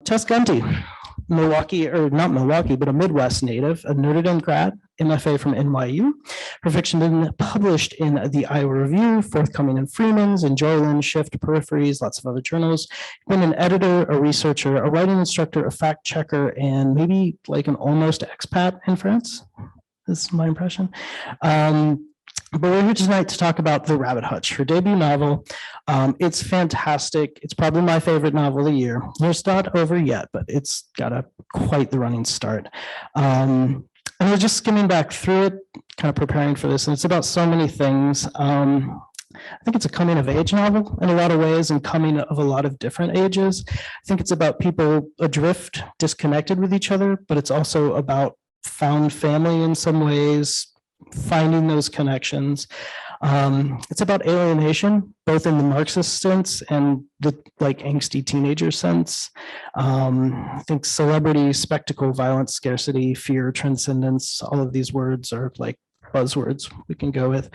Tess Gunty, Milwaukee, or not Milwaukee, but a Midwest native, a Notre Dame grad, MFA from NYU. Her fiction been published in the Iowa Review, forthcoming in Freeman's, in Joyland, Shift, Peripheries, lots of other journals. Been an editor, a researcher, a writing instructor, a fact checker, and maybe like an almost expat in France. This is my impression. But we're here tonight to talk about The Rabbit Hutch, her debut novel. It's fantastic. It's probably my favorite novel of the year. It's not over yet, but it's got quite the running start. And we're just skimming back through it, kind of preparing for this, and it's about so many things. I think it's a coming of age novel in a lot of ways, and coming of a lot of different ages. I think it's about people adrift, disconnected with each other, but it's also about found family in some ways, finding those connections. It's about alienation, both in the Marxist sense and the like angsty teenager sense. I think celebrity, spectacle, violence, scarcity, fear, transcendence, all of these words are like buzzwords we can go with.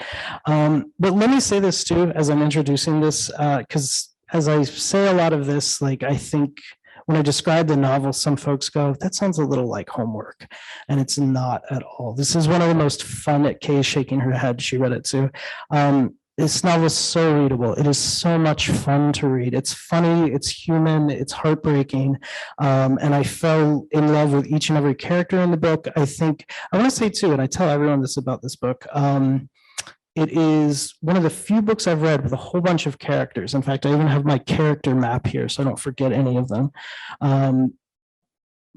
But let me say this too, as I'm introducing this, because as I say a lot of this, like I think when I describe the novel, some folks go, that sounds a little like homework. And it's not at all. This is one of the most fun. Kay's shaking her head. She read it too. This novel is so readable. It is so much fun to read. It's funny, it's human, it's heartbreaking. And I fell in love with each and every character in the book. I want to say too, and I tell everyone this about this book, it is one of the few books I've read with a whole bunch of characters. In fact, I even have my character map here, so I don't forget any of them. And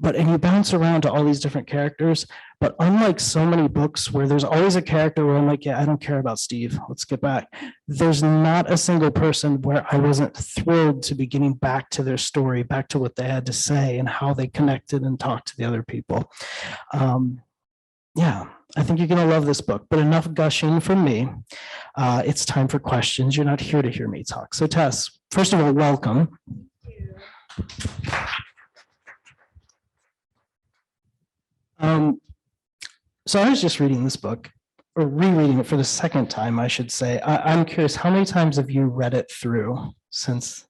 you bounce around to all these different characters, but unlike so many books where there's always a character where I'm like, yeah, I don't care about Steve, let's get back. There's not a single person where I wasn't thrilled to be getting back to their story, back to what they had to say and how they connected and talked to the other people. Yeah, I think you're going to love this book, but enough gushing from me. It's time for questions. You're not here to hear me talk. So Tess, first of all, welcome. Thank you. So I was just reading this book, or rereading it for the second time, I should say. I'm curious, how many times have you read it through since?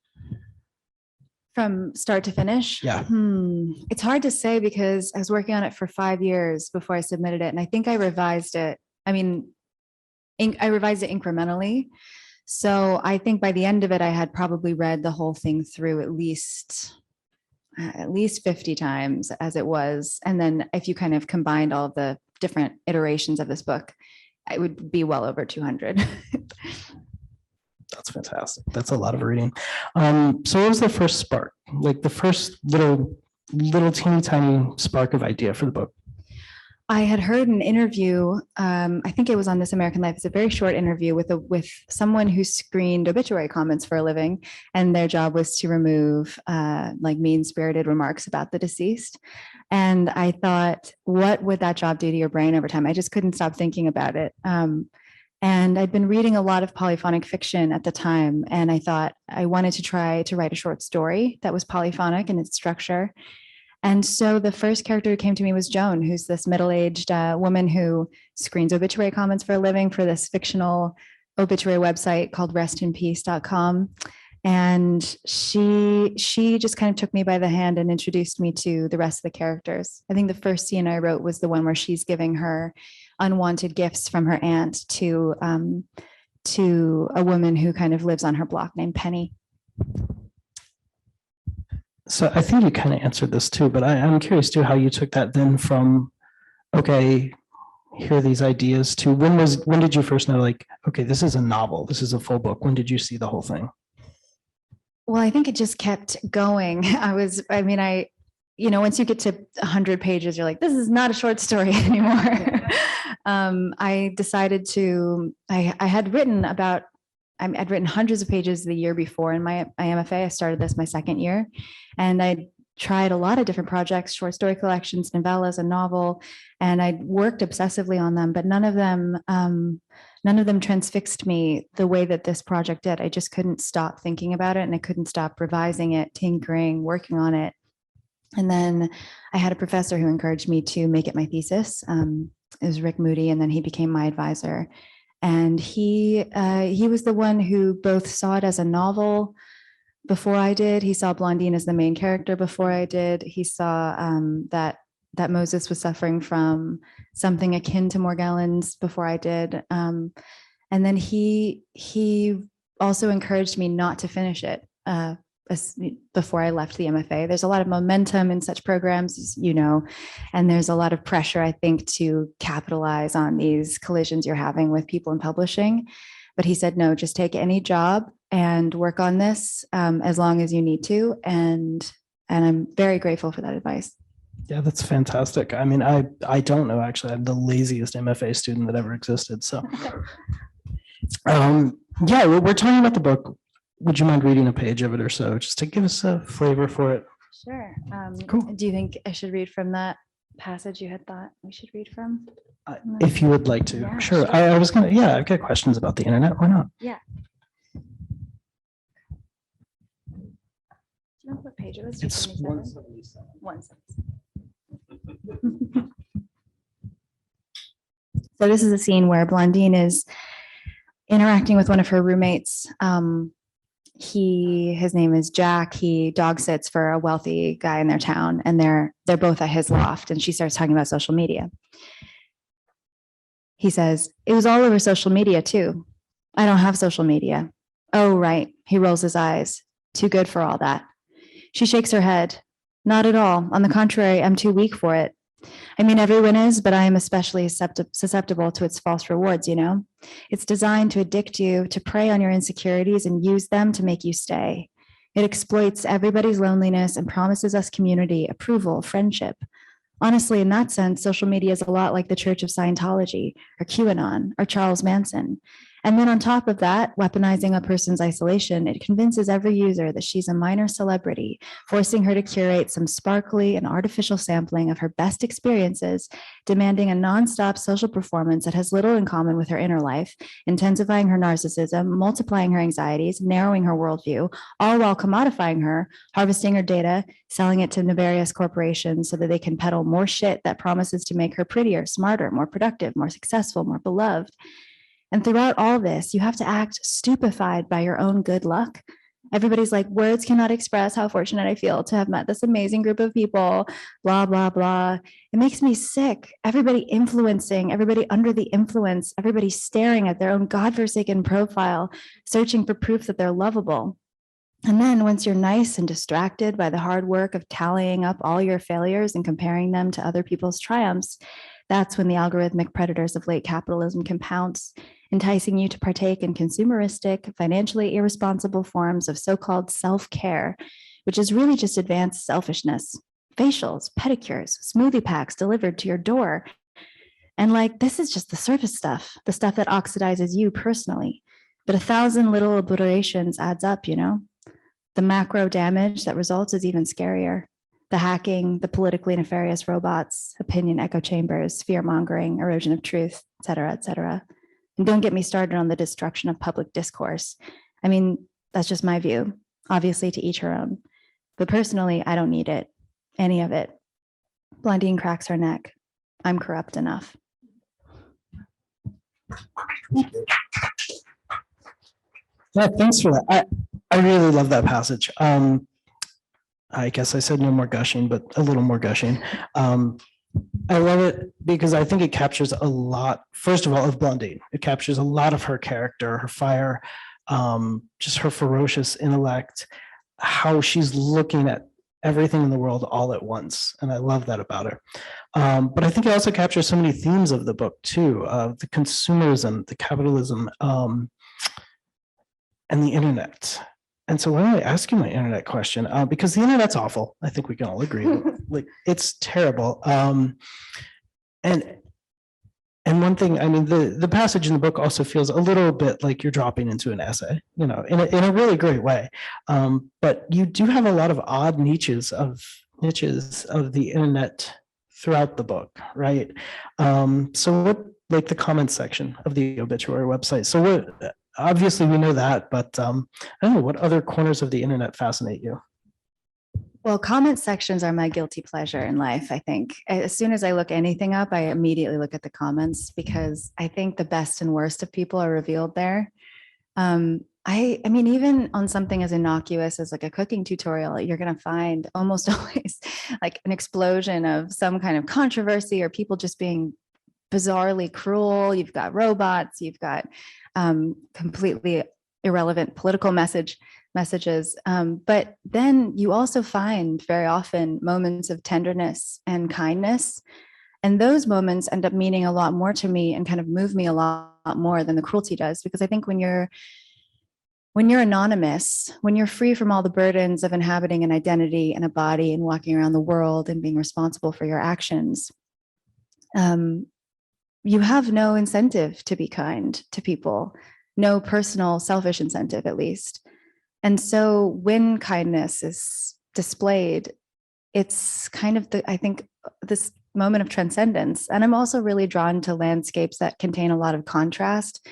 From start to finish? Yeah. It's hard to say because I was working on it for 5 years before I submitted it. And I think I revised it. I revised it incrementally. So I think by the end of it, I had probably read the whole thing through at least 50 times as it was. And then if you kind of combined all of the different iterations of this book, it would be well over 200. That's fantastic. That's a lot of reading. So what was the first spark? Like the first little teeny tiny spark of idea for the book? I had heard an interview, I think it was on This American Life. It's a very short interview with someone who screened obituary comments for a living, and their job was to remove like mean-spirited remarks about the deceased. And I thought, what would that job do to your brain over time? I just couldn't stop thinking about it. And I'd been reading a lot of polyphonic fiction at the time, and I thought I wanted to try to write a short story that was polyphonic in its structure. And so the first character who came to me was Joan, who's this middle-aged woman who screens obituary comments for a living for this fictional obituary website called restinpeace.com. And she just kind of took me by the hand and introduced me to the rest of the characters. I think the first scene I wrote was the one where she's giving her unwanted gifts from her aunt to a woman who kind of lives on her block named Penny. So I think you kind of answered this too, but I'm curious too how you took that then from, okay, here are these ideas to when did you first know, like, okay, this is a novel, this is a full book. When did you see the whole thing? Well, I think it just kept going. Once you get to 100 pages, you're like, this is not a short story anymore. I decided I'd written hundreds of pages the year before in my MFA. I started this my second year, and I tried a lot of different projects, short story collections, novellas, a novel, and I worked obsessively on them, but none of them transfixed me the way that this project did. I just couldn't stop thinking about it, and I couldn't stop revising it, tinkering, working on it. And then I had a professor who encouraged me to make it my thesis. It was Rick Moody, and then he became my advisor. And he was the one who both saw it as a novel, before I did. He saw Blondine as the main character before I did. He saw that Moses was suffering from something akin to Morgellons before I did. And then he also encouraged me not to finish it before I left the MFA. There's a lot of momentum in such programs, you know, and there's a lot of pressure, I think, to capitalize on these collisions you're having with people in publishing. But he said, no, just take any job and work on this as long as you need to. And I'm very grateful for that advice. Yeah, that's fantastic. I mean, I don't know, actually. I'm the laziest MFA student that ever existed. So, yeah, we're talking about the book. Would you mind reading a page of it or so, just to give us a flavor for it? Sure. Cool. Do you think I should read from that passage you had thought we should read from? If you would like to. Yeah, sure. sure. I was going to, yeah, I've got questions about the internet. Why not? Yeah. Do you know what page it was? It's 177. 177. So this is a scene where Blondine is interacting with one of her roommates. His name is Jack. He dog sits for a wealthy guy in their town, and they're both at his loft, and she starts talking about social media. He says, "It was all over social media too. I don't have social media." "Oh, right." He rolls his eyes. "Too good for all that." She shakes her head. "Not at all. On the contrary, I'm too weak for it. I mean, everyone is, but I am especially susceptible to its false rewards, you know? It's designed to addict you, to prey on your insecurities and use them to make you stay. It exploits everybody's loneliness and promises us community, approval, friendship. Honestly, in that sense, social media is a lot like the Church of Scientology or QAnon or Charles Manson. And then on top of that, weaponizing a person's isolation, it convinces every user that she's a minor celebrity, forcing her to curate some sparkly and artificial sampling of her best experiences, demanding a nonstop social performance that has little in common with her inner life, intensifying her narcissism, multiplying her anxieties, narrowing her worldview, all while commodifying her, harvesting her data, selling it to nefarious corporations so that they can peddle more shit that promises to make her prettier, smarter, more productive, more successful, more beloved. And throughout all this, you have to act stupefied by your own good luck. Everybody's like, words cannot express how fortunate I feel to have met this amazing group of people, blah, blah, blah. It makes me sick. Everybody influencing, everybody under the influence, everybody staring at their own godforsaken profile, searching for proof that they're lovable. And then once you're nice and distracted by the hard work of tallying up all your failures and comparing them to other people's triumphs, that's when the algorithmic predators of late capitalism can pounce, enticing you to partake in consumeristic, financially irresponsible forms of so-called self-care, which is really just advanced selfishness. Facials, pedicures, smoothie packs delivered to your door. And like, this is just the surface stuff, the stuff that oxidizes you personally. But 1,000 little obliterations adds up, you know? The macro damage that results is even scarier. The hacking, the politically nefarious robots, opinion echo chambers, fear mongering, erosion of truth, et cetera, et cetera. And don't get me started on the destruction of public discourse. I mean, that's just my view, obviously to each her own. But personally, I don't need it, any of it. Blondine cracks her neck. I'm corrupt enough. Yeah, thanks for that. I really love that passage. I guess I said no more gushing, but a little more gushing. I love it because I think it captures a lot, first of all, of Blondine. It captures a lot of her character, her fire, just her ferocious intellect, how she's looking at everything in the world all at once. And I love that about her. But I think it also captures so many themes of the book too, the consumerism, the capitalism, and the internet. And so why don't I ask you my internet question? Because the internet's awful. I think we can all agree. Like, it's terrible. And one thing, I mean, the passage in the book also feels a little bit like you're dropping into an essay, you know, in a really great way. But you do have a lot of odd niches of the internet throughout the book, right? So what, like the comment section of the obituary website. So what? Obviously, we know that, but I don't know, what other corners of the internet fascinate you? Well, comment sections are my guilty pleasure in life, I think. As soon as I look anything up, I immediately look at the comments because I think the best and worst of people are revealed there. I mean, even on something as innocuous as like a cooking tutorial, you're going to find almost always like an explosion of some kind of controversy or people just being bizarrely cruel. You've got robots, you've got completely irrelevant political messages. But then you also find very often moments of tenderness and kindness. And those moments end up meaning a lot more to me and kind of move me a lot more than the cruelty does. Because I think when you're anonymous, when you're free from all the burdens of inhabiting an identity and a body and walking around the world and being responsible for your actions, you have no incentive to be kind to people, no personal selfish incentive, at least. And so when kindness is displayed, it's kind of I think this moment of transcendence. And I'm also really drawn to landscapes that contain a lot of contrast.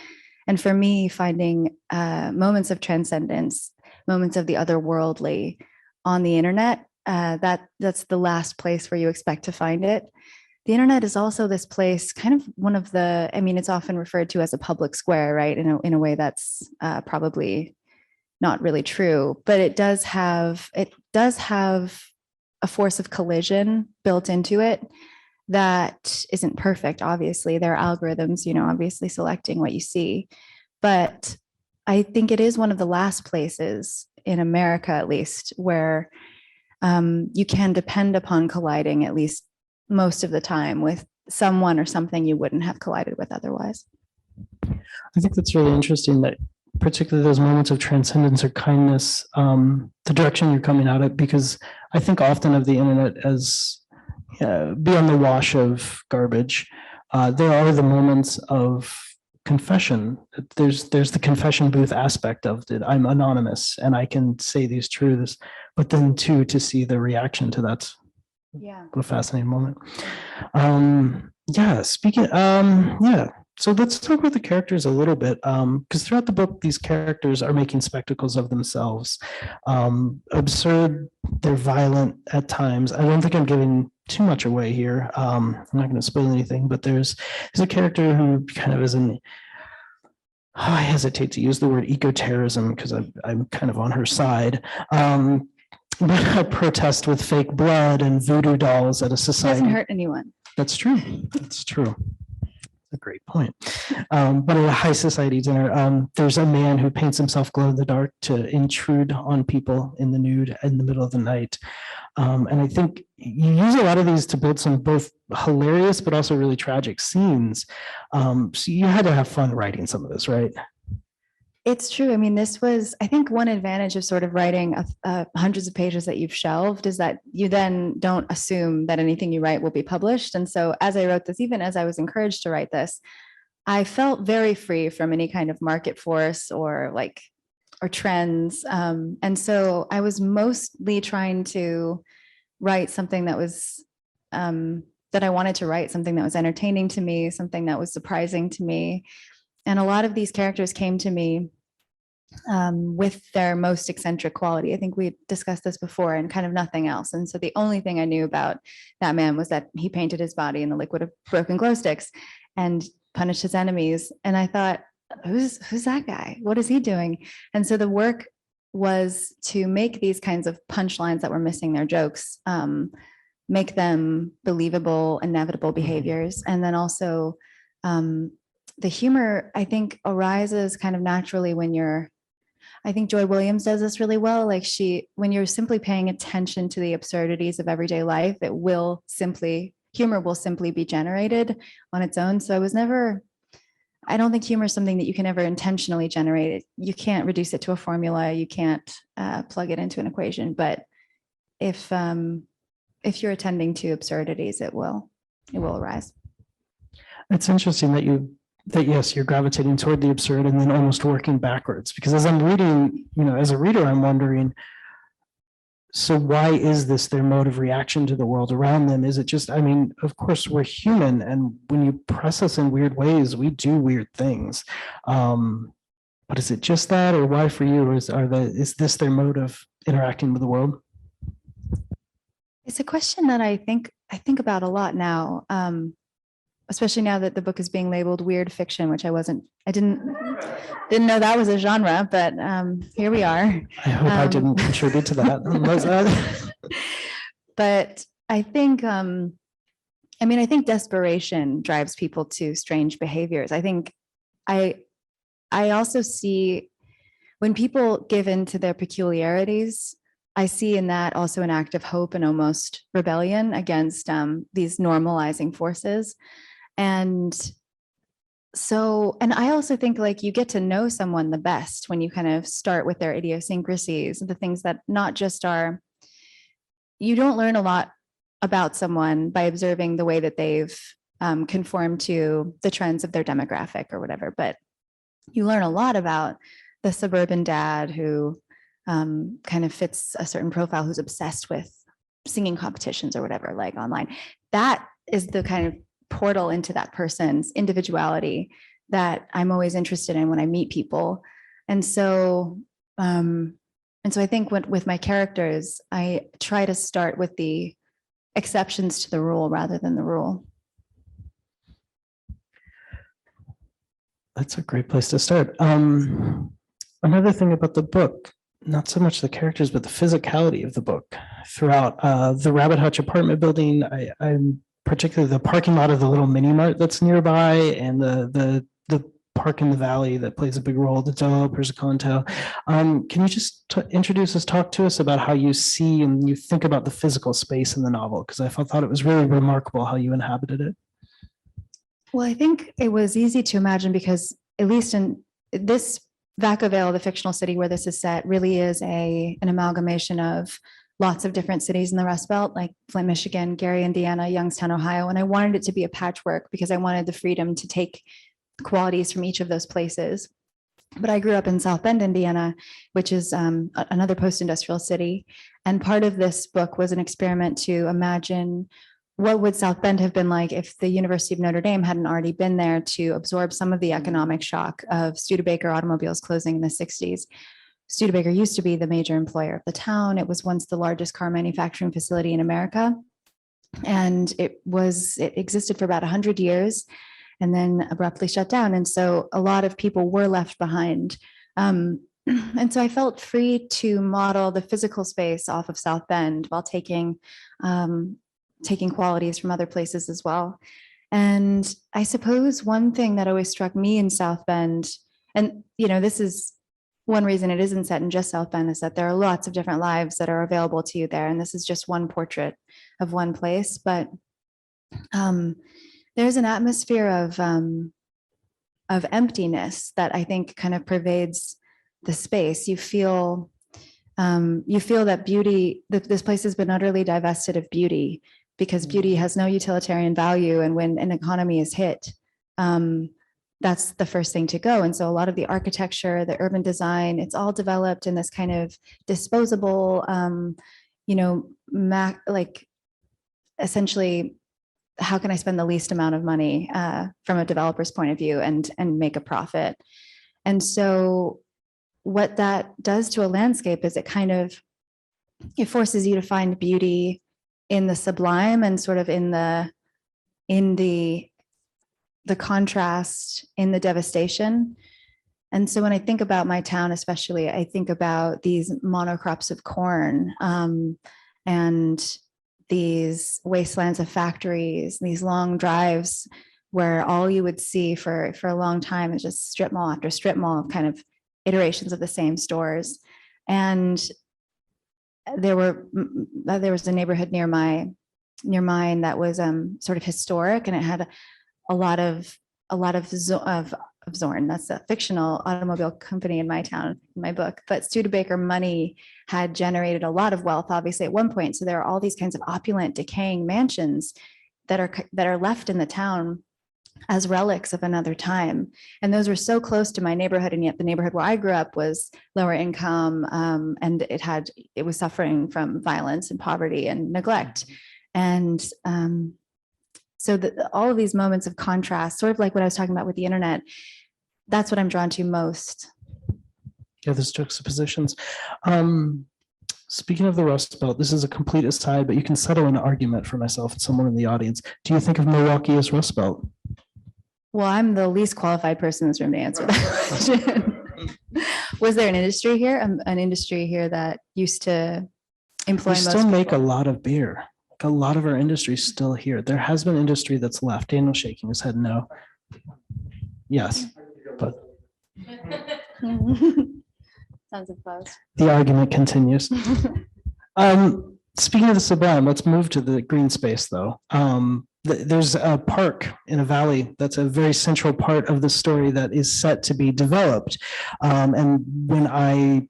And for me, finding moments of transcendence, moments of the otherworldly on the internet, that's the last place where you expect to find it. The internet is also this place, kind of one of the, I mean, it's often referred to as a public square, right? In a way that's probably not really true, but it does have a force of collision built into it that isn't perfect. Obviously, there are algorithms, obviously selecting what you see, but I think it is one of the last places in America, at least, where you can depend upon colliding, at least most of the time, with someone or something you wouldn't have collided with otherwise. I think that's really interesting that particularly those moments of transcendence or kindness, the direction you're coming at it, because I think often of the internet as beyond the wash of garbage. There are the moments of confession. There's the confession booth aspect of it. I'm anonymous and I can say these truths, but then too, to see the reaction to that. Yeah. What a fascinating moment. So let's talk about the characters a little bit, because throughout the book, these characters are making spectacles of themselves. Absurd, they're violent at times. I don't think I'm giving too much away here. I'm not going to spoil anything, but there's a character who kind of is I hesitate to use the word eco-terrorism because I'm kind of on her side. But a protest with fake blood and voodoo dolls at a society. It doesn't hurt anyone. That's true. That's true. A great point. But at a high society dinner, there's a man who paints himself glow in the dark to intrude on people in the nude in the middle of the night. And I think you use a lot of these to build some both hilarious but also really tragic scenes. So you had to have fun writing some of this, right? It's true. I mean, I think one advantage of sort of writing hundreds of pages that you've shelved is that you then don't assume that anything you write will be published. And so as I wrote this, even as I was encouraged to write this, I felt very free from any kind of market force or trends. And so I was mostly trying to write something that was, that I wanted to write, something that was entertaining to me, something that was surprising to me. And a lot of these characters came to me with their most eccentric quality. I think we discussed this before, and kind of nothing else. And so the only thing I knew about that man was that he painted his body in the liquid of broken glow sticks and punished his enemies. And I thought, who's that guy? What is he doing? And so the work was to make these kinds of punchlines that were missing their jokes, make them believable, inevitable behaviors. And then also the humor, I think, arises kind of naturally when I think Joy Williams does this really well. When you're simply paying attention to the absurdities of everyday life, humor will simply be generated on its own. So I don't think humor is something that you can ever intentionally generate. You can't reduce it to a formula. You can't plug it into an equation. But if you're attending to absurdities, it will arise. It's interesting that yes, you're gravitating toward the absurd and then almost working backwards. Because as I'm reading, as a reader, I'm wondering, so why is this their mode of reaction to the world around them? Is it just, of course, we're human, and when you press us in weird ways, we do weird things. But is it just that, or why for you? Is this their mode of interacting with the world? It's a question that I think about a lot now. especially now that the book is being labeled weird fiction, which I didn't know that was a genre, but here we are. I hope I didn't contribute to that. But I think, I think desperation drives people to strange behaviors. I think I also see when people give in to their peculiarities, I see in that also an act of hope and almost rebellion against these normalizing forces. And I also think like you get to know someone the best when you kind of start with their idiosyncrasies, the things that not just are, you don't learn a lot about someone by observing the way that they've conformed to the trends of their demographic or whatever, but you learn a lot about the suburban dad who kind of fits a certain profile, who's obsessed with singing competitions or whatever, like online. That is the kind of portal into that person's individuality that I'm always interested in when I meet people. And so I think with my characters, I try to start with the exceptions to the rule rather than the rule. That's a great place to start. Another thing about the book, not so much the characters, but the physicality of the book throughout the Rabbit Hutch apartment building. I'm particularly the parking lot of the little mini mart that's nearby, and the park in the valley that plays a big role, the developers of Conto. Can you just talk to us about how you see and you think about the physical space in the novel? Because I thought it was really remarkable how you inhabited it. Well, I think it was easy to imagine because at least in this Vacaville, the fictional city where this is set, really is an amalgamation of lots of different cities in the Rust Belt, like Flint, Michigan, Gary, Indiana, Youngstown, Ohio. And I wanted it to be a patchwork because I wanted the freedom to take qualities from each of those places. But I grew up in South Bend, Indiana, which is another post-industrial city. And part of this book was an experiment to imagine what would South Bend have been like if the University of Notre Dame hadn't already been there to absorb some of the economic shock of Studebaker automobiles closing in the 60s. Studebaker used to be the major employer of the town. It was once the largest car manufacturing facility in America. And it existed for about 100 years and then abruptly shut down. And so a lot of people were left behind. And so I felt free to model the physical space off of South Bend while taking qualities from other places as well. And I suppose one thing that always struck me in South Bend, and this is one reason it isn't set in just South Bend, is that there are lots of different lives that are available to you there. And this is just one portrait of one place. But there's an atmosphere of emptiness that I think kind of pervades the space. You feel that beauty, that this place has been utterly divested of beauty because beauty has no utilitarian value. And when an economy is hit, that's the first thing to go. And so a lot of the architecture, the urban design, it's all developed in this kind of disposable, essentially, how can I spend the least amount of money from a developer's point of view and make a profit? And so what that does to a landscape is it forces you to find beauty in the sublime and sort of in the contrast, in the devastation. And so when I think about my town, especially, I think about these monocrops of corn and these wastelands of factories, these long drives where all you would see for a long time is just strip mall after strip mall, kind of iterations of the same stores. And there was a neighborhood near mine that was sort of historic, and it had a lot of Zorn. That's a fictional automobile company in my town, in my book. But Studebaker money had generated a lot of wealth, obviously, at one point. So there are all these kinds of opulent, decaying mansions that are left in the town as relics of another time. And those were so close to my neighborhood, and yet the neighborhood where I grew up was lower income, and it was suffering from violence and poverty and neglect. And so all of these moments of contrast, sort of like what I was talking about with the internet, that's what I'm drawn to most. Yeah, those juxtapositions. Speaking of the Rust Belt, this is a complete aside, but you can settle an argument for myself and someone in the audience. Do you think of Milwaukee as Rust Belt? Well, I'm the least qualified person in this room to answer that question. Was there an industry here, an industry here that used to employ We most still make a people? lot of beer. Like a lot of our industry is still here. There has been industry that's left. Daniel shaking his head no. Yes, but Sounds applause. the argument continues. Speaking of the sublime, let's move to the green space though. There's a park in a valley that's a very central part of the story that is set to be developed. And when I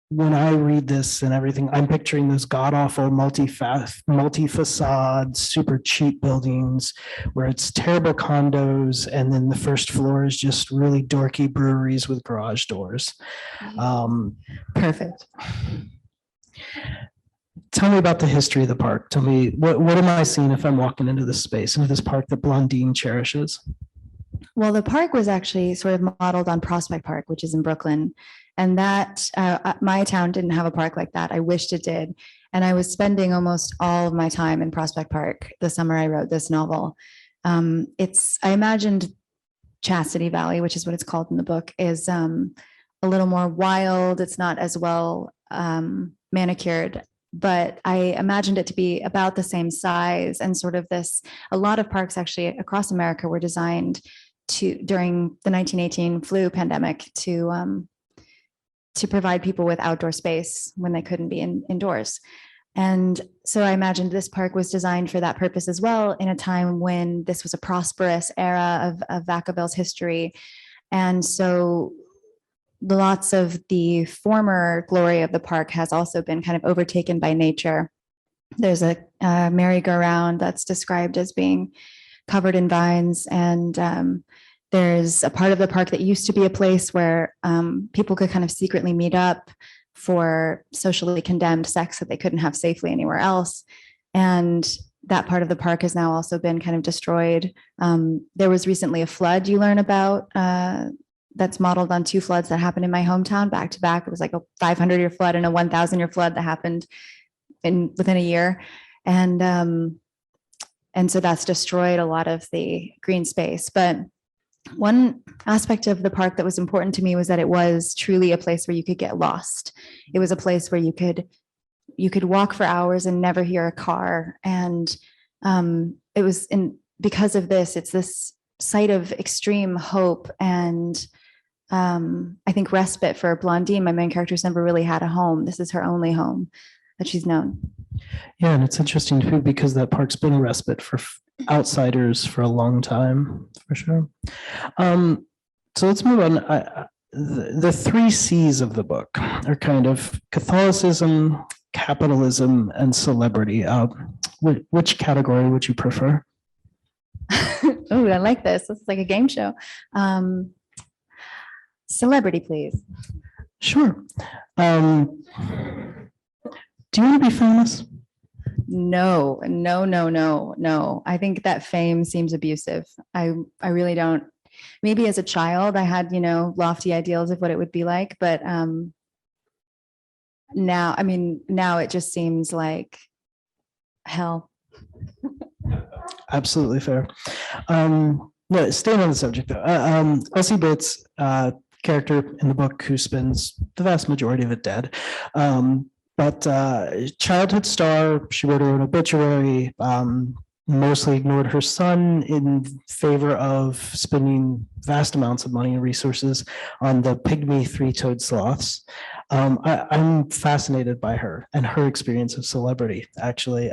read this and everything, I'm picturing those god awful multi-facade, super cheap buildings where it's terrible condos, and then the first floor is just really dorky breweries with garage doors. Perfect. Tell me about the history of the park. Tell me what am I seeing if I'm walking into this space, into this park that Blondine cherishes? Well, the park was actually sort of modeled on Prospect Park, which is in Brooklyn. And that my town didn't have a park like that. I wished it did. And I was spending almost all of my time in Prospect Park the summer I wrote this novel. I imagined Chastity Valley, which is what it's called in the book, is a little more wild. It's not as well manicured, but I imagined it to be about the same size and sort of this. A lot of parks actually across America were designed during the 1918 flu pandemic to provide people with outdoor space when they couldn't be indoors. And so I imagined this park was designed for that purpose as well, in a time when this was a prosperous era of Vacaville's history. And so lots of the former glory of the park has also been kind of overtaken by nature. There's a merry-go-round that's described as being covered in vines, and there's a part of the park that used to be a place where people could kind of secretly meet up for socially condemned sex that they couldn't have safely anywhere else. And that part of the park has now also been kind of destroyed. There was recently a flood you learn about that's modeled on two floods that happened in my hometown back to back. It was like a 500-year flood and a 1,000-year flood that happened within a year. And so that's destroyed a lot of the green space. But one aspect of the park that was important to me was that it was truly a place where you could get lost. It was a place where you could walk for hours and never hear a car. And it was because of this, it's this site of extreme hope and I think respite for Blondine. My main character's never really had a home. This is her only home that she's known. Yeah, and it's interesting too, because that park's been a respite for outsiders for a long time, for sure. So let's move on. The three C's of the book are kind of Catholicism, capitalism, and celebrity. Which category would you prefer? Oh, I like this. This is like a game show. Celebrity, please. Sure. Do you want to be famous? No. I think that fame seems abusive. I really don't. Maybe as a child, I had, lofty ideals of what it would be like. But now it just seems like hell. Absolutely fair. No, staying on the subject though. Elsie Bates, character in the book who spends the vast majority of it dead. But childhood star, she wrote her own obituary, mostly ignored her son in favor of spending vast amounts of money and resources on the pygmy three-toed sloths. I'm fascinated by her and her experience of celebrity, actually,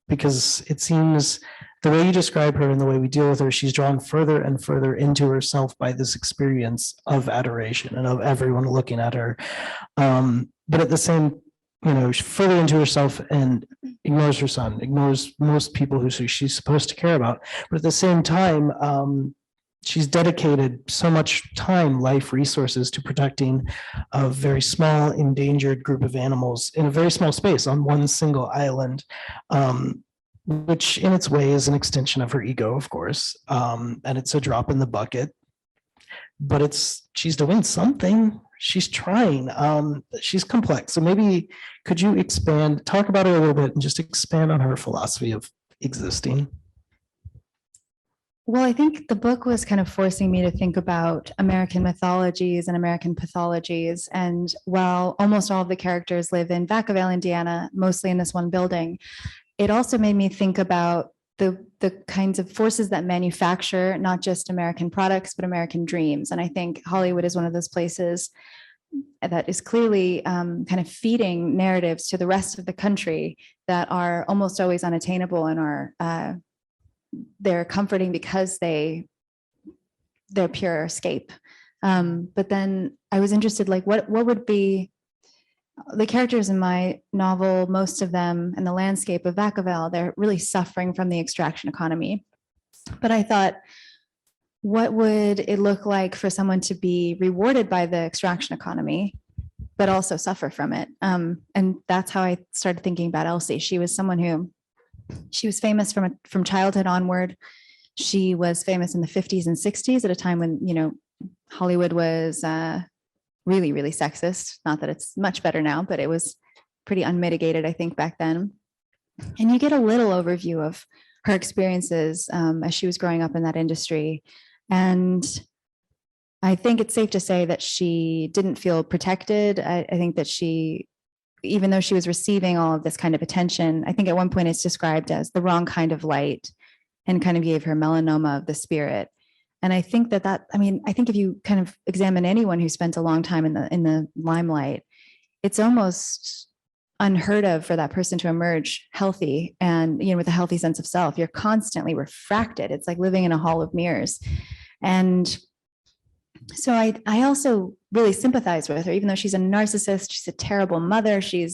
because it seems the way you describe her and the way we deal with her, she's drawn further and further into herself by this experience of adoration and of everyone looking at her. But at the same, further into herself and ignores her son, ignores most people who she's supposed to care about. But at the same time, she's dedicated so much time, life, resources to protecting a very small, endangered group of animals in a very small space on one single island, which in its way is an extension of her ego, of course. And it's a drop in the bucket, but she's doing something. She's trying. She's complex. So maybe could you talk about her a little bit and just expand on her philosophy of existing? Well, I think the book was kind of forcing me to think about American mythologies and American pathologies. And while almost all of the characters live in Vacaville, Indiana, mostly in this one building, it also made me think about the kinds of forces that manufacture not just American products, but American dreams. And I think Hollywood is one of those places that is clearly kind of feeding narratives to the rest of the country that are almost always unattainable and are they're comforting because they're pure escape. But then I was interested, like what would be the characters in my novel, most of them, and the landscape of Vacaville, they're really suffering from the extraction economy. But I thought, what would it look like for someone to be rewarded by the extraction economy, but also suffer from it? And that's how I started thinking about Elsie. She was someone who, she was famous from childhood onward. She was famous in the 50s and 60s at a time when, you know, Hollywood was really, really sexist. Not that it's much better now, but it was pretty unmitigated, I think, back then. And you get a little overview of her experiences as she was growing up in that industry. And I think it's safe to say that she didn't feel protected. I think that she, even though she was receiving all of this kind of attention, I think at one point it's described as the wrong kind of light and kind of gave her melanoma of the spirit. And I think I mean, I think if you kind of examine anyone who spent a long time in the limelight, it's almost unheard of for that person to emerge healthy and, you know, with a healthy sense of self. You're constantly refracted. It's like living in a hall of mirrors. And so I also really sympathize with her, even though she's a narcissist, she's a terrible mother. She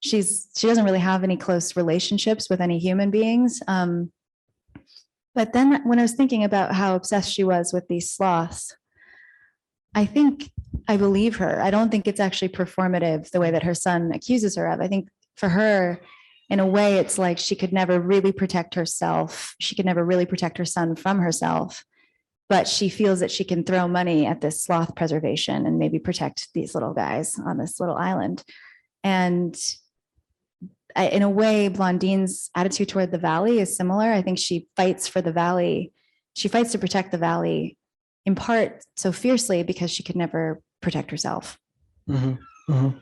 doesn't really have any close relationships with any human beings. But then when I was thinking about how obsessed she was with these sloths, I think I believe her. I don't think it's actually performative the way that her son accuses her of. I think for her, in a way, it's like she could never really protect herself. She could never really protect her son from herself. But she feels that she can throw money at this sloth preservation and maybe protect these little guys on this little island. And in a way, Blondine's attitude toward the valley is similar. I think she fights for the valley. She fights to protect the valley in part so fiercely because she could never protect herself. Mm-hmm. Mm-hmm.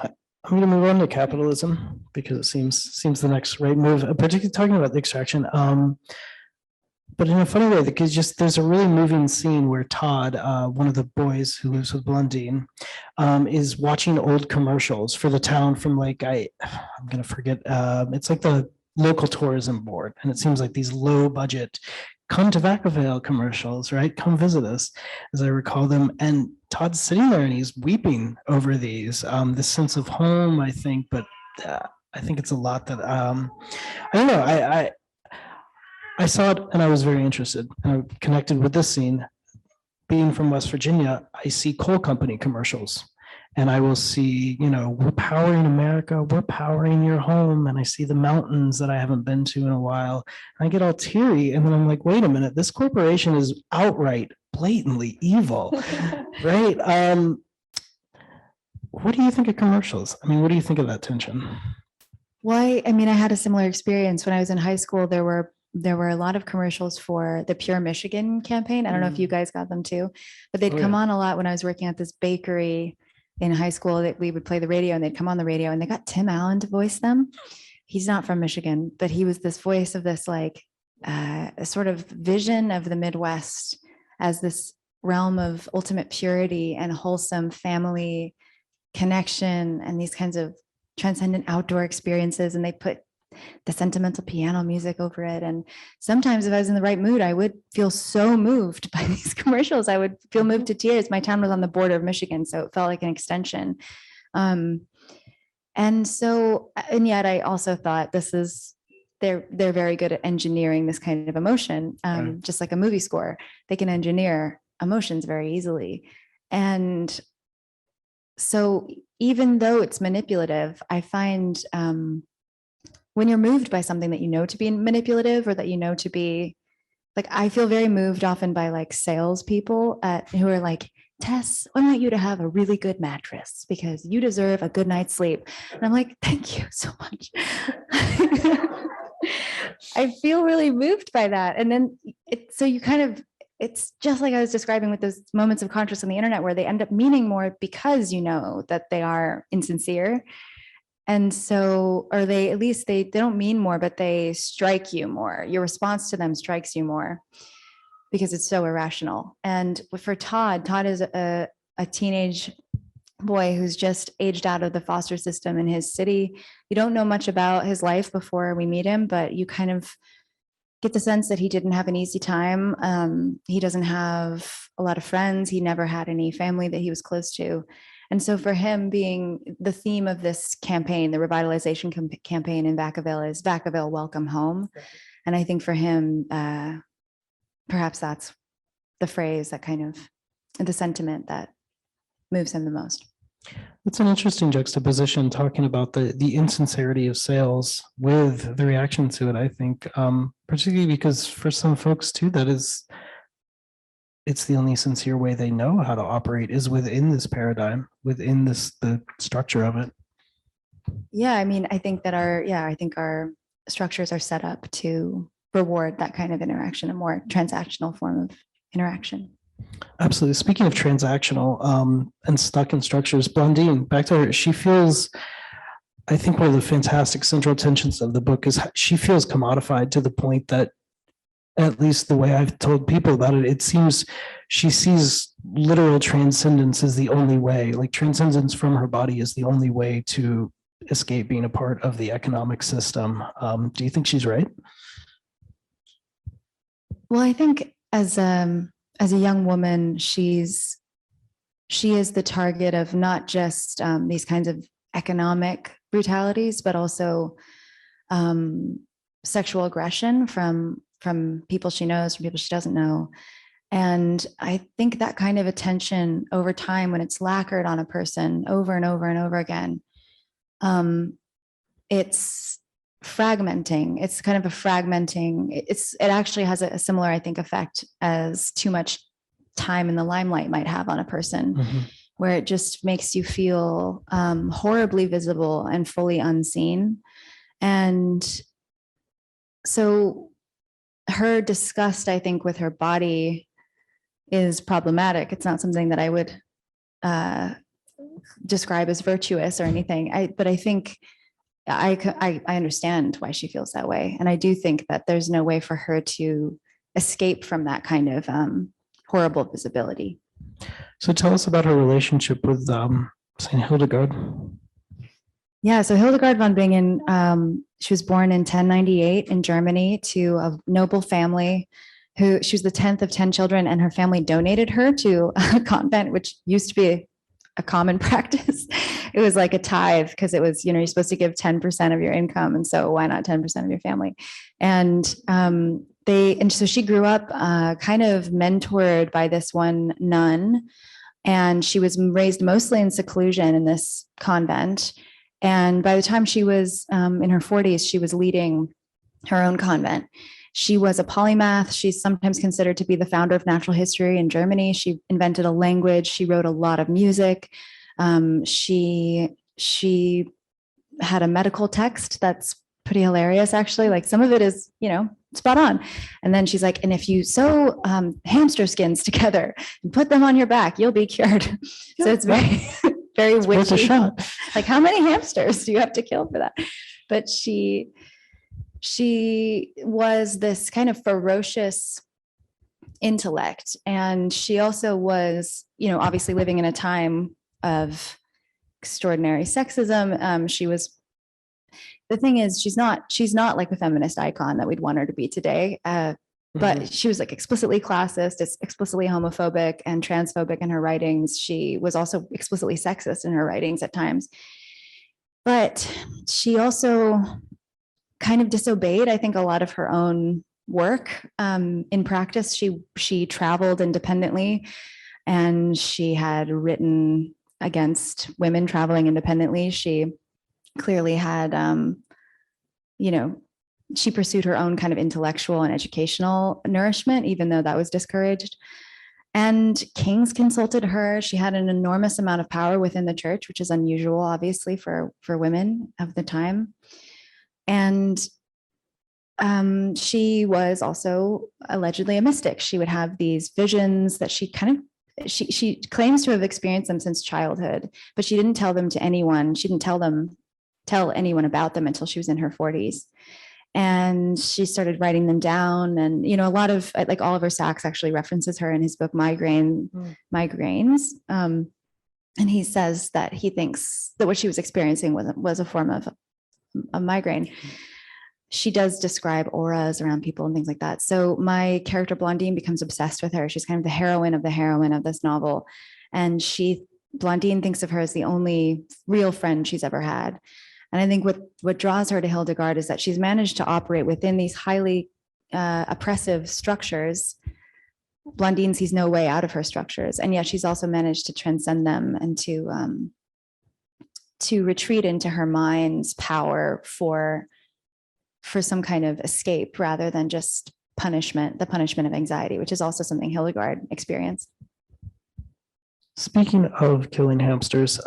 I'm going to move on to capitalism because it seems the next right move, particularly talking about the extraction. But in a funny way, because there's a really moving scene where Todd, one of the boys who lives with Blondine, is watching old commercials for the town from like I'm gonna forget. It's like the local tourism board, and it seems like these low budget come to Vacaville commercials, right? Come visit us, as I recall them. And Todd's sitting there and he's weeping over these. This sense of home, I think, but I think it's a lot that I don't know. I saw it and I was very interested. I connected with this scene. Being from West Virginia, I see coal company commercials and I will see, you know, we're powering America, we're powering your home. And I see the mountains that I haven't been to in a while. I get all teary and then I'm like, wait a minute, this corporation is outright, blatantly evil, right? What do you think of commercials? I mean, what do you think of that tension? Well, I mean, I had a similar experience when I was in high school. There were a lot of commercials for the Pure Michigan campaign. I don't know if you guys got them too, but they'd come on a lot when I was working at this bakery in high school. That we would play the radio and they'd come on the radio and they got Tim Allen to voice them. He's not from Michigan, but he was this voice of this like a sort of vision of the Midwest as this realm of ultimate purity and wholesome family connection and these kinds of transcendent outdoor experiences. And they put the sentimental piano music over it. And sometimes if I was in the right mood, I would feel so moved by these commercials. I would feel moved to tears. My town was on the border of Michigan, so it felt like an extension. And yet I also thought they're very good at engineering this kind of emotion, just like a movie score. They can engineer emotions very easily. And so even though it's manipulative, I find when you're moved by something that you know to be manipulative or that you know to be like, I feel very moved often by like salespeople who are like, Tess, I want you to have a really good mattress because you deserve a good night's sleep. And I'm like, thank you so much. I feel really moved by that. And then so you kind of, it's just like I was describing with those moments of conscious on the internet where they end up meaning more because you know that they are insincere. And so, or they, at least they don't mean more, but they strike you more. Your response to them strikes you more because it's so irrational. And for Todd is a teenage boy who's just aged out of the foster system in his city. You don't know much about his life before we meet him, but you kind of get the sense that he didn't have an easy time. He doesn't have a lot of friends. He never had any family that he was close to. And so for him, being the theme of this campaign, the revitalization campaign in Vacaville is Vacaville, welcome home. And I think for him, perhaps that's the phrase that kind of, the sentiment that moves him the most. It's an interesting juxtaposition talking about the insincerity of sales with the reaction to it, I think, particularly because for some folks too, it's the only sincere way they know how to operate is within this paradigm, within the structure of it. Yeah, I mean, I think that our structures are set up to reward that kind of interaction, a more transactional form of interaction. Absolutely. Speaking of transactional and stuck in structures, Blondine, back to her, she feels, I think one of the fantastic central tensions of the book is she feels commodified to the point that, at least the way I've told people about it, it seems she sees literal transcendence as the only way, like transcendence from her body is the only way to escape being a part of the economic system. Do you think she's right? Well, I think as a young woman, she is the target of not just these kinds of economic brutalities, but also sexual aggression from people she knows, from people she doesn't know. And I think that kind of attention over time, when it's lacquered on a person over and over and over again, it's fragmenting. It's kind of a fragmenting. It actually has a similar, I think, effect as too much time in the limelight might have on a person, where it just makes you feel horribly visible and fully unseen. And so her disgust, I think, with her body is problematic. It's not something that I would describe as virtuous or anything. But I think I understand why she feels that way. And I do think that there's no way for her to escape from that kind of horrible visibility. So tell us about her relationship with Saint Hildegard. Yeah, so Hildegard von Bingen, she was born in 1098 in Germany to a noble family. She was the 10th of 10 children, and her family donated her to a convent, which used to be a common practice. It was like a tithe, because it was, you're supposed to give 10% of your income. And so why not 10% of your family? And so she grew up kind of mentored by this one nun, and she was raised mostly in seclusion in this convent. And by the time she was in her 40s, she was leading her own convent. She was a polymath. She's sometimes considered to be the founder of natural history in Germany. She invented a language. She wrote a lot of music. She had a medical text that's pretty hilarious, actually. Like, some of it is, spot on. And then she's like, and if you sew hamster skins together and put them on your back, you'll be cured. So it's very, very witty. Like, how many hamsters do you have to kill for that? But she was this kind of ferocious intellect. And she also was, obviously living in a time of extraordinary sexism. The thing is, she's not like the feminist icon that we'd want her to be today. But she was like explicitly classist, explicitly homophobic and transphobic in her writings. She was also explicitly sexist in her writings at times. But she also kind of disobeyed, I think, a lot of her own work. In practice, she traveled independently, and she had written against women traveling independently. She clearly had, she pursued her own kind of intellectual and educational nourishment, even though that was discouraged. And kings consulted her. She had an enormous amount of power within the church, which is unusual, obviously, for women of the time. And She was also allegedly a mystic. She would have these visions that she claims to have experienced them since childhood, but she didn't tell them to anyone. She didn't tell anyone about them until she was in her 40s. And she started writing them down. And, a lot of, like, Oliver Sacks actually references her in his book, Migraines. And he says that he thinks that what she was experiencing was a form of a migraine. She does describe auras around people and things like that. So my character Blondine becomes obsessed with her. She's kind of the heroine of this novel. And Blondine thinks of her as the only real friend she's ever had. And I think what draws her to Hildegard is that she's managed to operate within these highly oppressive structures. Blondine sees no way out of her structures, and yet she's also managed to transcend them and to retreat into her mind's power for some kind of escape rather than just punishment, the punishment of anxiety, which is also something Hildegard experienced. Speaking of killing hamsters,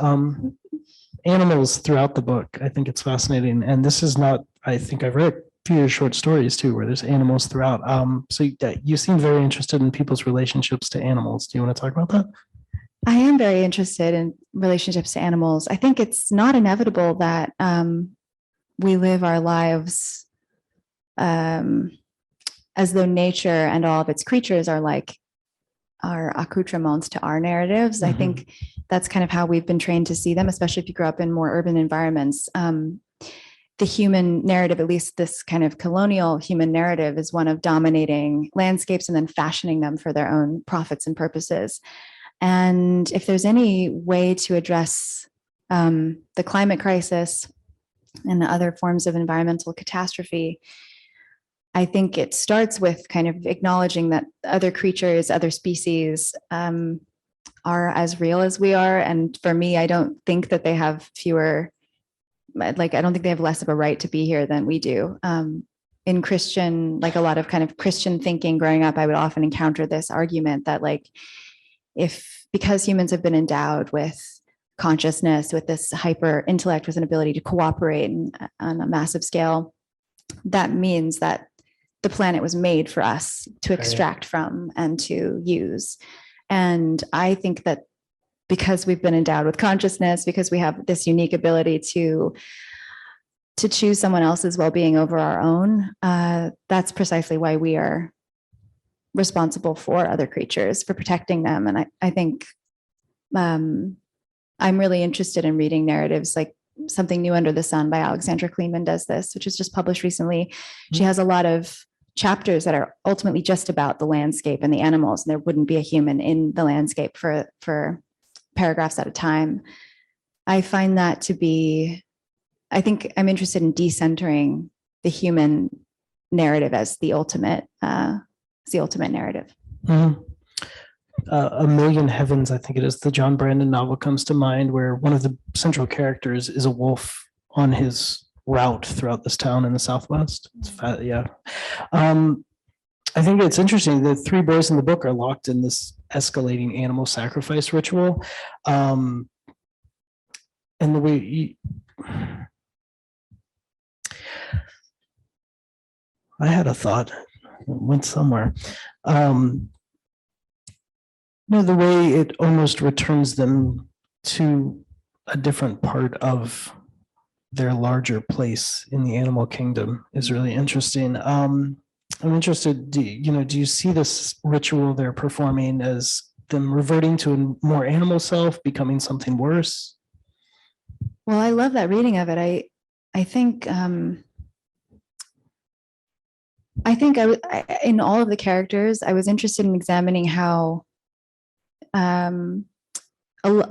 animals throughout the book, I think it's fascinating. And this is not, I think I've read a few short stories too, where there's animals throughout. So you seem very interested in people's relationships to animals. Do you want to talk about that? I am very interested in relationships to animals. I think it's not inevitable that we live our lives as though nature and all of its creatures are like our accoutrements to our narratives. Mm-hmm. I think that's kind of how we've been trained to see them, especially if you grow up in more urban environments. The human narrative, at least this kind of colonial human narrative, is one of dominating landscapes and then fashioning them for their own profits and purposes. And if there's any way to address the climate crisis and the other forms of environmental catastrophe, I think it starts with kind of acknowledging that other creatures, other species are as real as we are. And for me, I don't think that they have I don't think they have less of a right to be here than we do. In Christian, like a lot of kind of Christian thinking growing up, I would often encounter this argument that because humans have been endowed with consciousness, with this hyper intellect, with an ability to cooperate on a massive scale, that means that the planet was made for us to extract from and to use. And I think that because we've been endowed with consciousness, because we have this unique ability to choose someone else's well-being over our own, that's precisely why we are responsible for other creatures, for protecting them. And I think I'm really interested in reading narratives like Something New Under the Sun by Alexandra Kleeman does this, which was just published recently. Mm-hmm. She has a lot of chapters that are ultimately just about the landscape and the animals, and there wouldn't be a human in the landscape for paragraphs at a time. I find that to be, I think I'm interested in decentering the human narrative as the ultimate narrative. Mm-hmm. A Million Heavens, I think it is, the John Brandon novel comes to mind, where one of the central characters is a wolf on his route throughout this town in the Southwest. Yeah. I think it's interesting. The three boys in the book are locked in this escalating animal sacrifice ritual. And the way I had a thought, it went somewhere. The way it almost returns them to a different part of their larger place in the animal kingdom is really interesting. I'm interested, do you see this ritual they're performing as them reverting to a more animal self, becoming something worse? Well, I love that reading of it. I think in all of the characters, I was interested in examining how a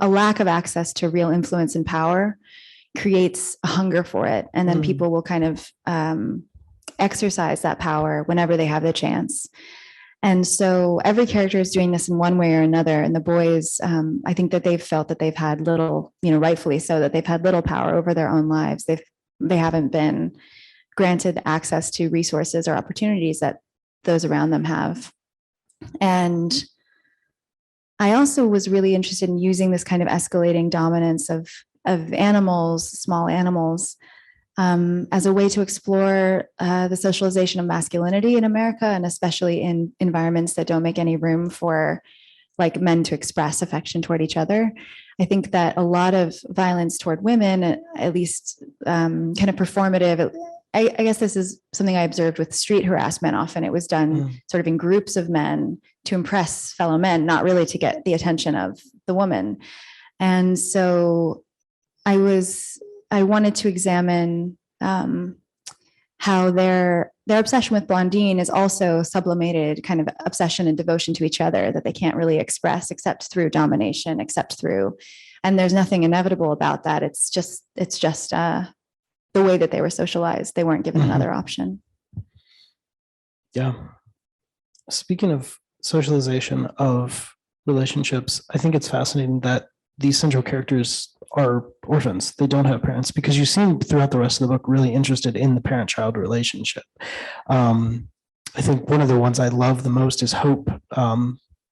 lack of access to real influence and power creates a hunger for it. And then people will kind of exercise that power whenever they have the chance. And so every character is doing this in one way or another. And the boys, I think that they've felt that they've had little, rightfully so, that they've had little power over their own lives. They haven't been granted access to resources or opportunities that those around them have. And I also was really interested in using this kind of escalating dominance of animals, small animals, as a way to explore the socialization of masculinity in America, and especially in environments that don't make any room for like men to express affection toward each other. I think that a lot of violence toward women, at least kind of performative, I guess this is something I observed with street harassment. Often it was done sort of in groups of men to impress fellow men, not really to get the attention of the woman. And so I wanted to examine how their obsession with Blondine is also sublimated kind of obsession and devotion to each other that they can't really express except through domination, and there's nothing inevitable about that. It's just the way that they were socialized. They weren't given another option. Yeah. Speaking of socialization of relationships, I think it's fascinating that these central characters are orphans. They don't have parents, because you seem throughout the rest of the book really interested in the parent-child relationship. I think one of the ones I love the most is Hope,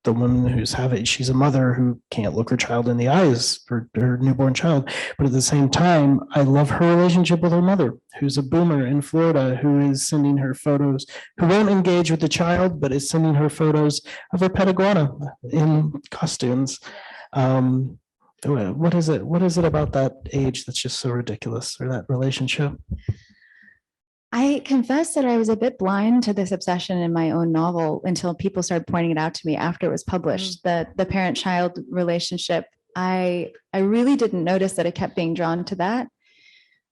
the woman she's a mother who can't look her child in the eyes, her newborn child. But at the same time, I love her relationship with her mother, who's a boomer in Florida, who is sending her photos, who won't engage with the child, but is sending her photos of her pet iguana in costumes. What is it about that age that's just so ridiculous, or that relationship? I confess that I was a bit blind to this obsession in my own novel until people started pointing it out to me after it was published. The parent-child relationship, I really didn't notice that I kept being drawn to that.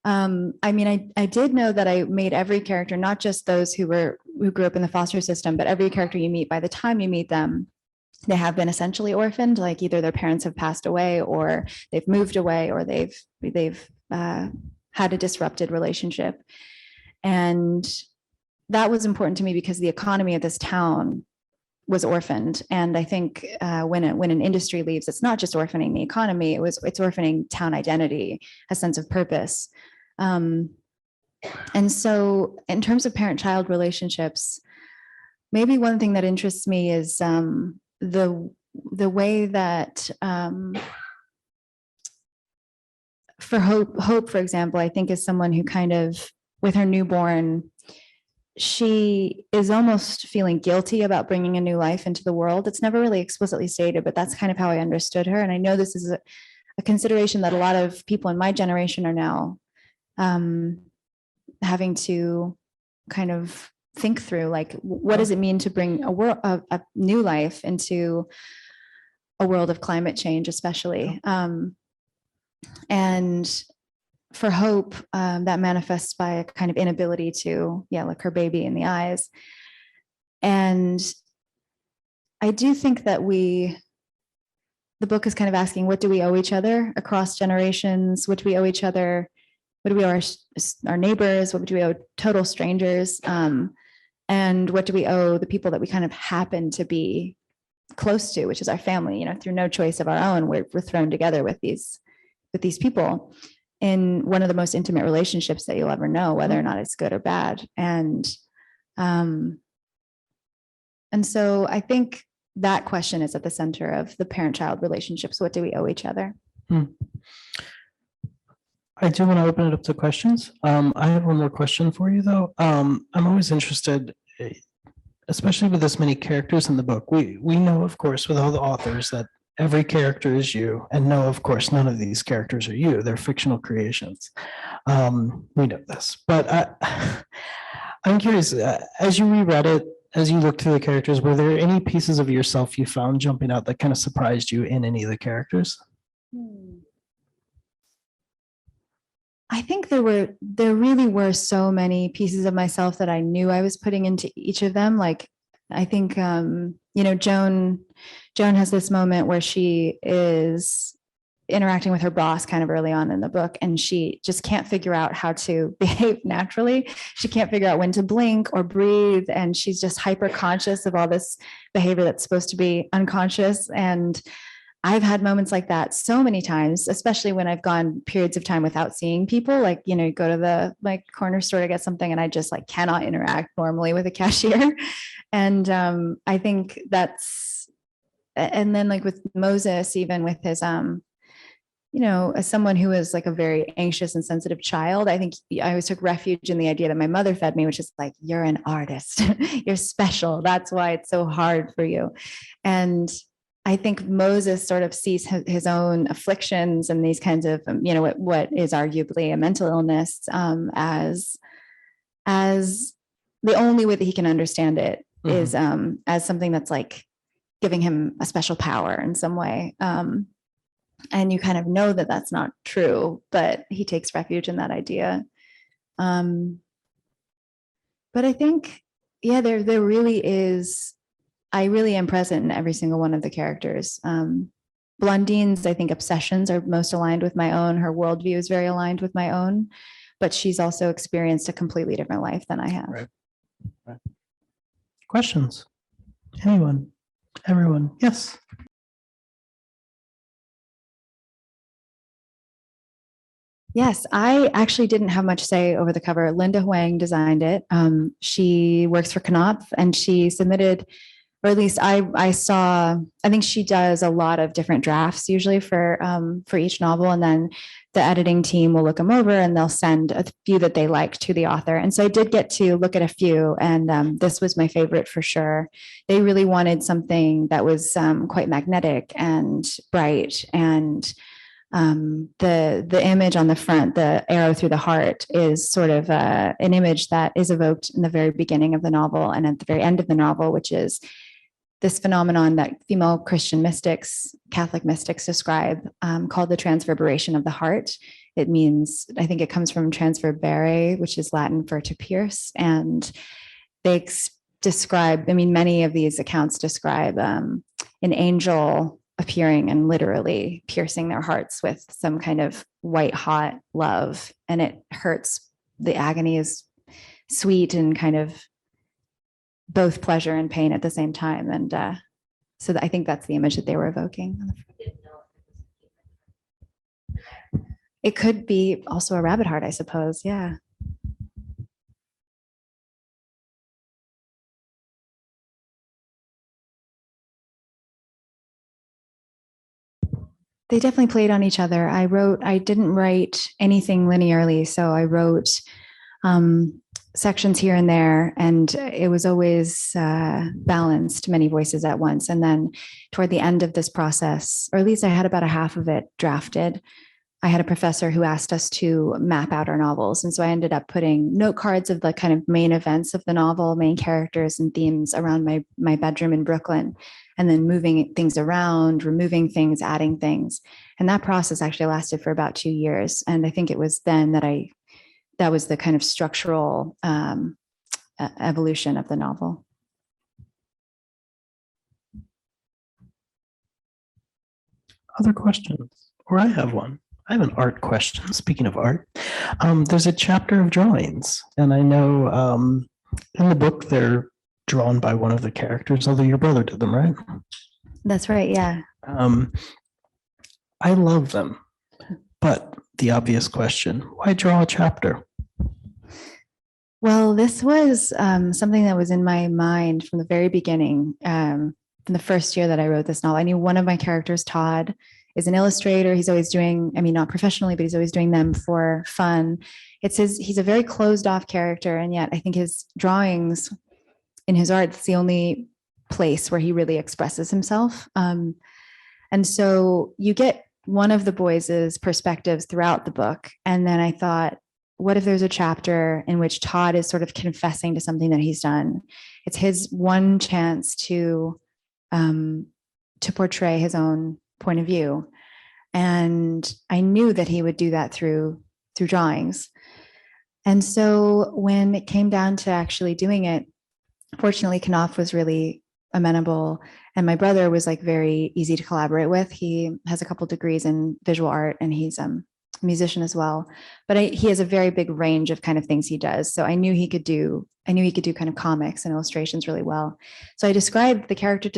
I mean, I did know that I made every character, not just those who grew up in the foster system, but every character you meet, by the time you meet them, they have been essentially orphaned, like either their parents have passed away, or they've moved away, or they've had a disrupted relationship. And that was important to me because the economy of this town was orphaned. And I think when an industry leaves, it's not just orphaning the economy, it's orphaning town identity, a sense of purpose. And so in terms of parent-child relationships, maybe one thing that interests me is the way that for Hope, for example, I think is someone who kind of, with her newborn, she is almost feeling guilty about bringing a new life into the world. It's never really explicitly stated, but that's kind of how I understood her. And I know this is a consideration that a lot of people in my generation are now having to kind of think through, like, what does it mean to bring a new life into a world of climate change, especially. And for Hope, that manifests by a kind of inability to, look her baby in the eyes. And I do think that the book is kind of asking, what do we owe each other across generations? What do we owe each other? What do we owe our neighbors? What do we owe total strangers? And what do we owe the people that we kind of happen to be close to, which is our family? Through no choice of our own, we're thrown together with these people in one of the most intimate relationships that you'll ever know, whether or not it's good or bad. And so I think that question is at the center of the parent-child relationships. What do we owe each other? I do want to open it up to questions. I have one more question for you, though. I'm always interested, especially with this many characters in the book. We know, of course, with all the authors, that every character is you, and no, of course, none of these characters are you. They're fictional creations. We know this, but I'm curious, as you reread it, as you looked through the characters, were there any pieces of yourself you found jumping out that kind of surprised you in any of the characters? I think there really were so many pieces of myself that I knew I was putting into each of them. Like, I think, Joan has this moment where she is interacting with her boss kind of early on in the book, and she just can't figure out how to behave naturally. She can't figure out when to blink or breathe, and she's just hyper conscious of all this behavior that's supposed to be unconscious. And I've had moments like that so many times, especially when I've gone periods of time without seeing people. Like, you go to the corner store to get something, and I just cannot interact normally with a cashier. And I think that's, and then with Moses, even with his as someone who was like a very anxious and sensitive child, I think I always took refuge in the idea that my mother fed me, which is like, you're an artist, you're special. That's why it's so hard for you. And I think Moses sort of sees his own afflictions and these kinds of, what is arguably a mental illness, as the only way that he can understand it is as something that's like giving him a special power in some way. And you kind of know that that's not true, but he takes refuge in that idea. But I think, there really is, I really am present in every single one of the characters. Blundine's, I think, obsessions are most aligned with my own. Her worldview is very aligned with my own, but she's also experienced a completely different life than I have. Right. Questions? Anyone? Everyone? Yes. Yes, I actually didn't have much say over the cover. Linda Huang designed it. She works for Knopf, and she submitted, or at least I saw, I think she does a lot of different drafts usually for each novel. And then the editing team will look them over and they'll send a few that they like to the author. And so I did get to look at a few, and this was my favorite for sure. They really wanted something that was quite magnetic and bright, and the image on the front, the arrow through the heart, is sort of an image that is evoked in the very beginning of the novel and at the very end of the novel, which is this phenomenon that female Christian mystics, Catholic mystics describe, called the transverberation of the heart. It means, I think it comes from transverbere, which is Latin for to pierce. And they describe, many of these accounts describe an angel appearing and literally piercing their hearts with some kind of white hot love, and it hurts. The agony is sweet and kind of both pleasure and pain at the same time. And so I think that's the image that they were evoking. It could be also a rabbit heart, I suppose. Yeah. They definitely played on each other. I didn't write anything linearly, so I wrote sections here and there, and it was always balanced, many voices at once. And then toward the end of this process, or at least I had about a half of it drafted, I had a professor who asked us to map out our novels. And so I ended up putting note cards of the kind of main events of the novel, main characters and themes around my bedroom in Brooklyn, and then moving things around, removing things, adding things. And that process actually lasted for about 2 years. And I think it was then that was the kind of structural evolution of the novel. Other questions? Or I have one. I have an art question. Speaking of art, there's a chapter of drawings, and I know in the book they're drawn by one of the characters, although your brother did them, right? That's right, yeah. I love them, but the obvious question, why draw a chapter? Well, this was something that was in my mind from the very beginning, from the first year that I wrote this novel. I knew one of my characters, Todd, is an illustrator. He's always doing, not professionally, but he's always doing them for fun. He's a very closed off character, and yet I think his drawings in his art, it's the only place where he really expresses himself. And so you get one of the boys' perspectives throughout the book. And then I thought, what if there's a chapter in which Todd is sort of confessing to something that he's done? It's his one chance to portray his own point of view. And I knew that he would do that through drawings. And so when it came down to actually doing it, fortunately, Knopf was really amenable, and my brother was like very easy to collaborate with. He has a couple degrees in visual art, and he's a musician as well. But he has a very big range of kind of things he does. So I knew he could do kind of comics and illustrations really well. So I described the character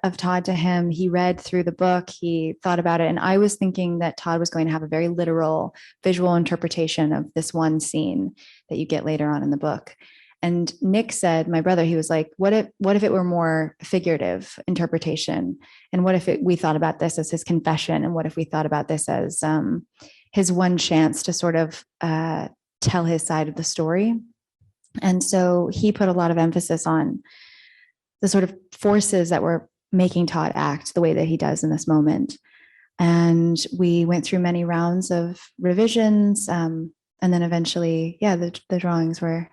of Todd to him. He read through the book, he thought about it, and I was thinking that Todd was going to have a very literal visual interpretation of this one scene that you get later on in the book. And Nick said, my brother, he was like, what if it were more figurative interpretation? And what if we thought about this as his confession? And what if we thought about this as his one chance to sort of tell his side of the story? And so he put a lot of emphasis on the sort of forces that were making Todd act the way that he does in this moment. And we went through many rounds of revisions. And then eventually, the drawings were,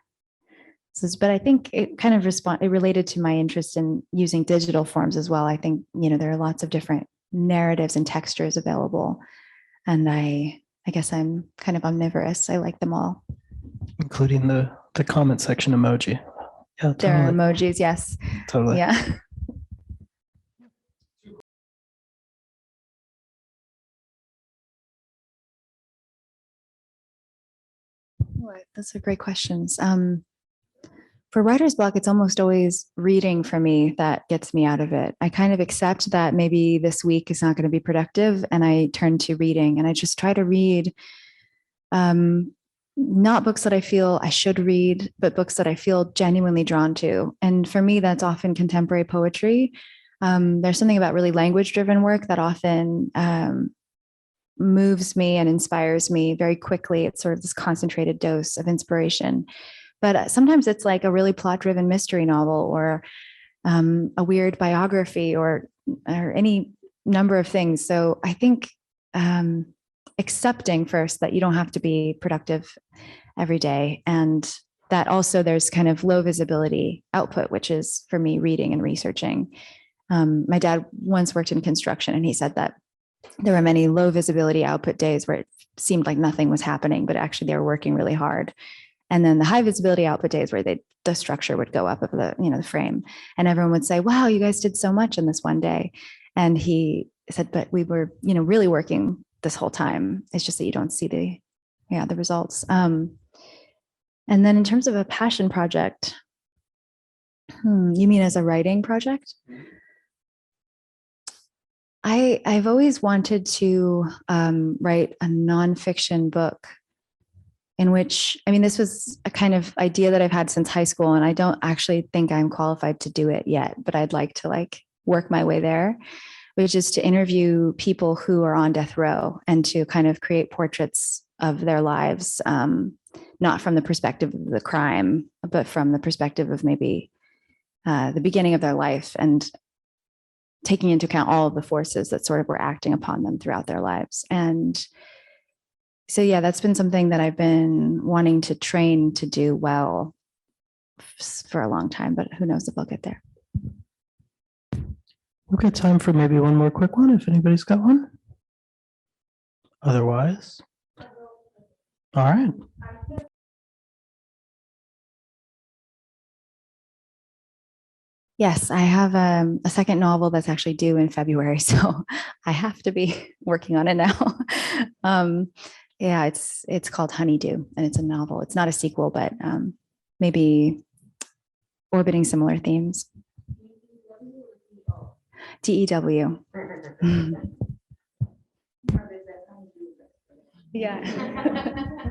but I think it kind of it related to my interest in using digital forms as well. I think, there are lots of different narratives and textures available. And I guess I'm kind of omnivorous. I like them all. Including the comment section emoji. Yeah, totally. There are emojis, yes. Totally. Yeah. Those are great questions. For writer's block, it's almost always reading for me that gets me out of it. I kind of accept that maybe this week is not going to be productive, and I turn to reading, and I just try to read not books that I feel I should read, but books that I feel genuinely drawn to. And for me, that's often contemporary poetry. There's something about really language-driven work that often moves me and inspires me very quickly. It's sort of this concentrated dose of inspiration. But sometimes it's like a really plot-driven mystery novel, or a weird biography, or any number of things. So I think accepting first that you don't have to be productive every day, and that also there's kind of low visibility output, which is for me reading and researching. My dad once worked in construction, and he said that there were many low visibility output days where it seemed like nothing was happening, but actually they were working really hard. And then the high visibility output days where the structure would go up of the frame, and everyone would say, wow, you guys did so much in this one day. And he said, but we were, really working this whole time. It's just that you don't see the results. And then in terms of a passion project, you mean as a writing project? I've always wanted to write a nonfiction book in which, this was a kind of idea that I've had since high school, and I don't actually think I'm qualified to do it yet, but I'd like to work my way there, which is to interview people who are on death row and to kind of create portraits of their lives, not from the perspective of the crime, but from the perspective of maybe the beginning of their life, and taking into account all of the forces that sort of were acting upon them throughout their lives. And so, that's been something that I've been wanting to train to do well for a long time, but who knows if I'll get there. We've got time for maybe one more quick one, if anybody's got one. Otherwise, all right. Yes, I have a second novel that's actually due in February, so I have to be working on it now. It's called Honeydew, and it's a novel. It's not a sequel, but maybe orbiting similar themes. DEW. Yeah.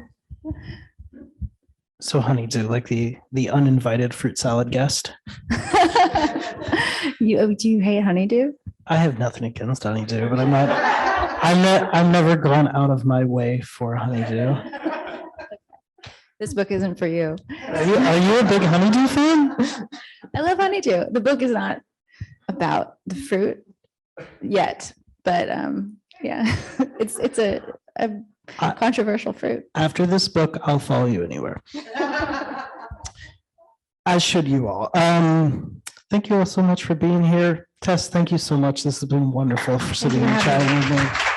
So honeydew, like the uninvited fruit salad guest. Do you hate honeydew? I have nothing against honeydew, but I've never gone out of my way for honeydew. This book isn't for you. Are you a big honeydew fan? I love honeydew. The book is not about the fruit yet, but it's a controversial fruit. After this book, I'll follow you anywhere. As should you all. Thank you all so much for being here. Tess, thank you so much. This has been wonderful for sitting and chatting with me.